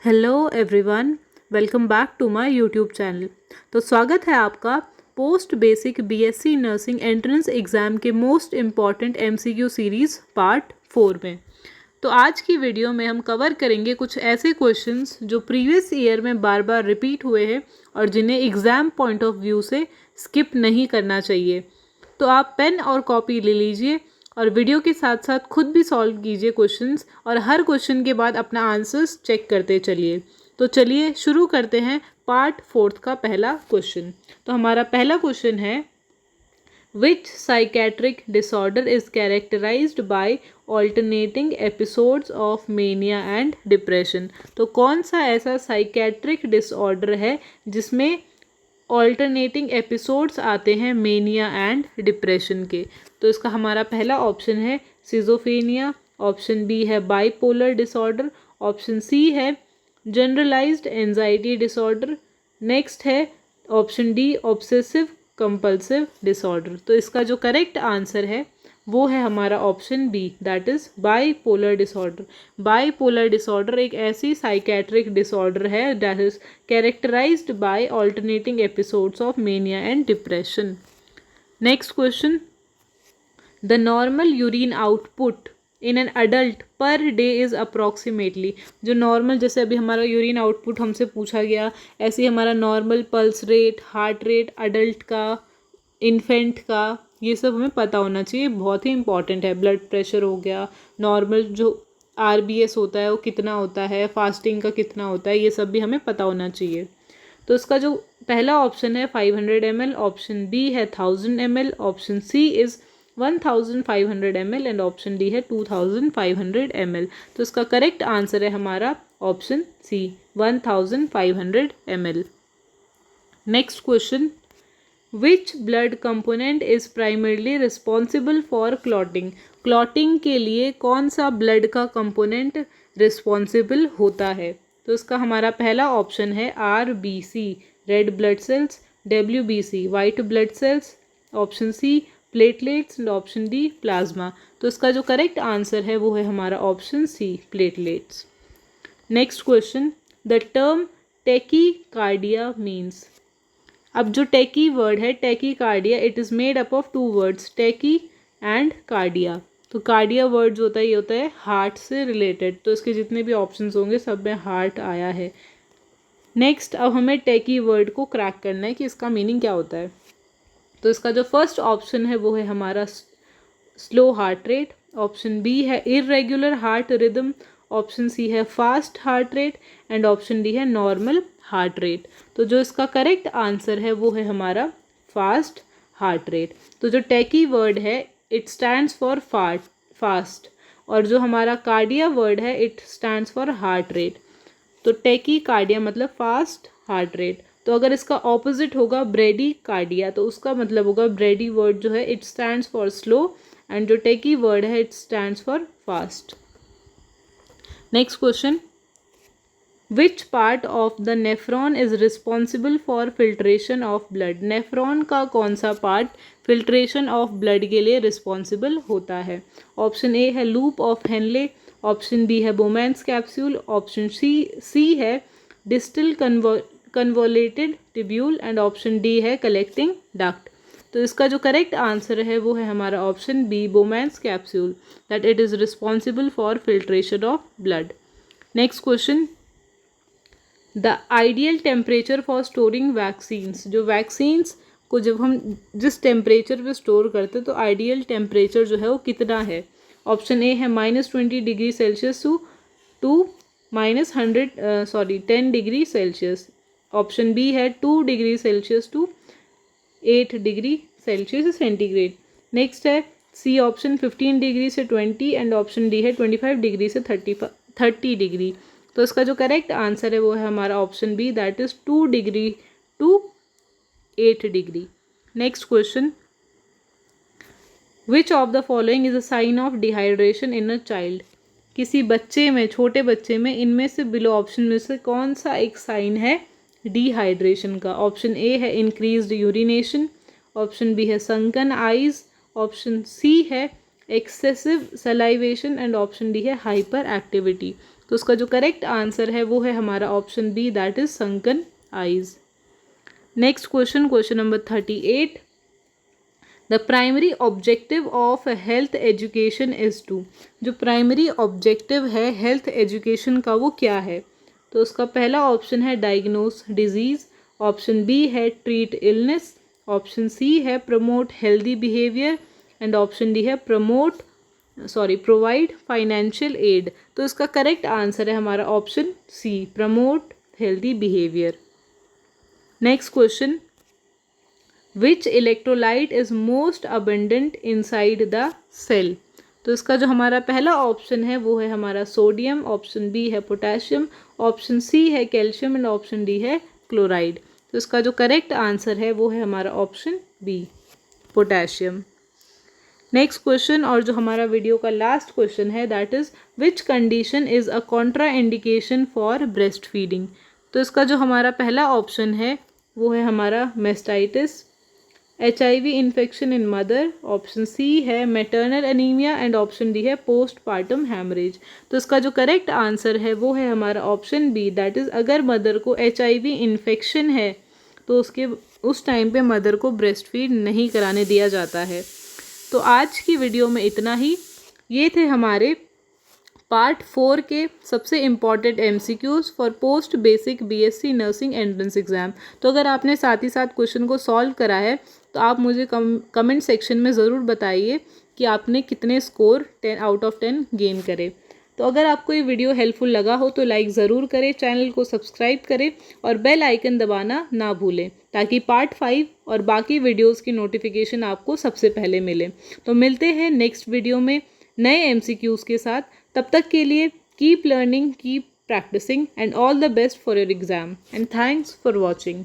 Hello everyone, welcome back to my YouTube channel. तो स्वागत है आपका post basic BSc nursing entrance exam के most important MCQ series part 4 में। तो आज की वीडियो में हम कवर करेंगे कुछ ऐसे क्वेश्चंस जो प्रीवियस ईयर में बार बार रिपीट हुए हैं और जिन्हें एग्ज़ाम पॉइंट ऑफ व्यू से स्किप नहीं करना चाहिए। तो आप पेन और कॉपी ले लीजिए और वीडियो के साथ साथ खुद भी सॉल्व कीजिए क्वेश्चंस और हर क्वेश्चन के बाद अपना आंसर्स चेक करते चलिए। तो चलिए शुरू करते हैं पार्ट 4 का पहला क्वेश्चन। तो हमारा पहला क्वेश्चन है, which psychiatric disorder is characterized by alternating episodes of mania and depression. तो कौन सा ऐसा साइकेट्रिक डिसऑर्डर है जिसमें ऑल्टरनेटिंग एपिसोड्स आते हैं मेनिया एंड डिप्रेशन के। तो इसका हमारा पहला ऑप्शन है सिजोफेनिया, ऑप्शन बी है बाइपोलर डिसऑर्डर, ऑप्शन सी है जनरलाइज्ड एंजाइटी डिसऑर्डर, नेक्स्ट है option D obsessive compulsive disorder. तो इसका जो करेक्ट आंसर है वो है हमारा option B, that is bipolar disorder. Bipolar disorder एक ऐसी साइकेट्रिक डिसऑर्डर है that is characterized by alternating episodes of mania and depression. Next question, the normal urine output in an adult per day is approximately. जो normal, जैसे अभी हमारा urine output हमसे पूछा गया, ऐसे ही हमारा normal pulse rate, heart rate adult का, इन्फेंट का, ये सब हमें पता होना चाहिए, बहुत ही इंपॉर्टेंट है। ब्लड प्रेशर हो गया, नॉर्मल जो आरबीएस होता है वो कितना होता है, फास्टिंग का कितना होता है, ये सब भी हमें पता होना चाहिए। तो इसका जो पहला ऑप्शन है 500 ml, ऑप्शन बी है 1000 ml, option C is 1500 ml and option D है 2500 ml। तो इसका करेक्ट आंसर है हमारा option C, 1500 ml। Next question, which blood component is primarily responsible for clotting. Clotting के लिए कौन सा ब्लड का कंपोनेंट रिस्पॉन्सिबल होता है। तो इसका हमारा पहला ऑप्शन है RBC red blood cells, WBC white blood cells, option C platelets and option D plasma. तो इसका जो करेक्ट आंसर है वो है हमारा option C platelets. Next question, the term tachycardia means. अब जो टेकी वर्ड है tachycardia, it is made up of 2 words, tachy and cardia. तो कार्डिया वर्ड जो होता है ये होता है हार्ट से रिलेटेड, तो इसके जितने भी ऑप्शंस होंगे सब में हार्ट आया है। नेक्स्ट, अब हमें टेकी वर्ड को क्रैक करना है कि इसका मीनिंग क्या होता है। तो इसका जो फर्स्ट ऑप्शन है वो है हमारा slow heart rate, option B है irregular heart rhythm, option C है fast heart rate and option D है नॉर्मल हार्ट रेट। तो जो इसका करेक्ट आंसर है वो है हमारा फास्ट हार्ट रेट। तो जो टेकी वर्ड है इट स्टैंड्स फॉर फास्ट, और जो हमारा कार्डिया वर्ड है it stands for heart rate. तो टेकी कार्डिया मतलब फास्ट हार्ट रेट। तो अगर इसका ऑपोजिट होगा ब्रेडी कार्डिया, तो उसका मतलब होगा ब्रेडी वर्ड जो है it stands for slow and जो टेकी वर्ड है it stands for fast. Next question, which part of the nephron is responsible for filtration of blood. Nephron का कौन सा पार्ट फिल्ट्रेशन ऑफ ब्लड के लिए रिस्पॉन्सिबल होता है। ऑप्शन ए है loop of Henle, option B है बोमैंस कैप्सूल, ऑप्शन सी है distal convoluted tubule and option D है कलेक्टिंग डक्ट। तो इसका जो करेक्ट आंसर है वो है हमारा option B Bowman's capsule, that it is responsible for filtration of blood. Next question, the ideal temperature for storing vaccines. जो वैक्सीन्स को जब हम जिस टेम्परेचर पे स्टोर करते हैं तो आइडियल टेम्परेचर जो है वो कितना है। ऑप्शन ए है -20 degree Celsius to -10 degree Celsius, option B है 2 degree Celsius to 8 degree Celsius centigrade, next है सी ऑप्शन 15 डिग्री से 20 एंड ऑप्शन डी है 25 डिग्री से 30 डिग्री। तो इसका जो करेक्ट आंसर है वो है हमारा option B, that is 2 degree to 8 degree. Next question, which of the following is a sign of dehydration in a child. किसी बच्चे में, छोटे बच्चे में इनमें से बिलो ऑप्शन में से कौन सा एक साइन है डिहाइड्रेशन का। ऑप्शन ए है इंक्रीज्ड यूरिनेशन, ऑप्शन बी है संकन आइज, ऑप्शन सी है excessive salivation and option D है हाइपर एक्टिविटी। तो उसका जो करेक्ट आंसर है वो है हमारा option B, that is sunken eyes। Next question, question number 38। The primary objective of health education is to. जो प्राइमरी ऑब्जेक्टिव है हेल्थ एजुकेशन का वो क्या है? तो उसका पहला ऑप्शन है डायग्नोस डिजीज, ऑप्शन बी है ट्रीट इलनेस, ऑप्शन सी है promote healthy behaviour and option D है प्रोवाइड फाइनेंशियल एड। तो इसका करेक्ट आंसर है हमारा option C, promote healthy behaviour. Next question, which electrolyte is most abundant inside the cell. तो इसका जो हमारा पहला ऑप्शन है वो है हमारा सोडियम, ऑप्शन बी है पोटेशियम, ऑप्शन सी है कैल्शियम एंड ऑप्शन डी है क्लोराइड। तो इसका जो करेक्ट आंसर है वो है हमारा option B, potassium. Next question और जो हमारा वीडियो का लास्ट क्वेश्चन है that is which condition is a contraindication for breast feeding. तो इसका जो हमारा पहला ऑप्शन है वो है हमारा mastitis, HIV infection in mother, option C है maternal anaemia and option D है पोस्टपार्टम हैमरेज। तो इसका जो करेक्ट आंसर है वो है हमारा ऑप्शन बी, दैट इज़ अगर मदर को HIV इन्फेक्शन है तो उस टाइम पे मदर को ब्रेस्ट फीड नहीं कराने दिया जाता है। तो आज की वीडियो में इतना ही। ये थे हमारे पार्ट 4 के सबसे important MCQs for post basic BSc nursing entrance exam. तो अगर आपने साथ ही साथ क्वेश्चन को सॉल्व करा है तो आप मुझे कमेंट सेक्शन में ज़रूर बताइए कि आपने कितने स्कोर 10 आउट ऑफ 10 गेन करे। तो अगर आपको ये वीडियो हेल्पफुल लगा हो तो लाइक ज़रूर करें, चैनल को सब्सक्राइब करें और बेल आइकन दबाना ना भूलें ताकि पार्ट 5 और बाकी वीडियोज़ की नोटिफिकेशन आपको सबसे पहले मिले। तो मिलते हैं नेक्स्ट वीडियो में नए MCQs के साथ। तब तक के लिए keep learning, keep practising and all the best for your exam and thanks for watching.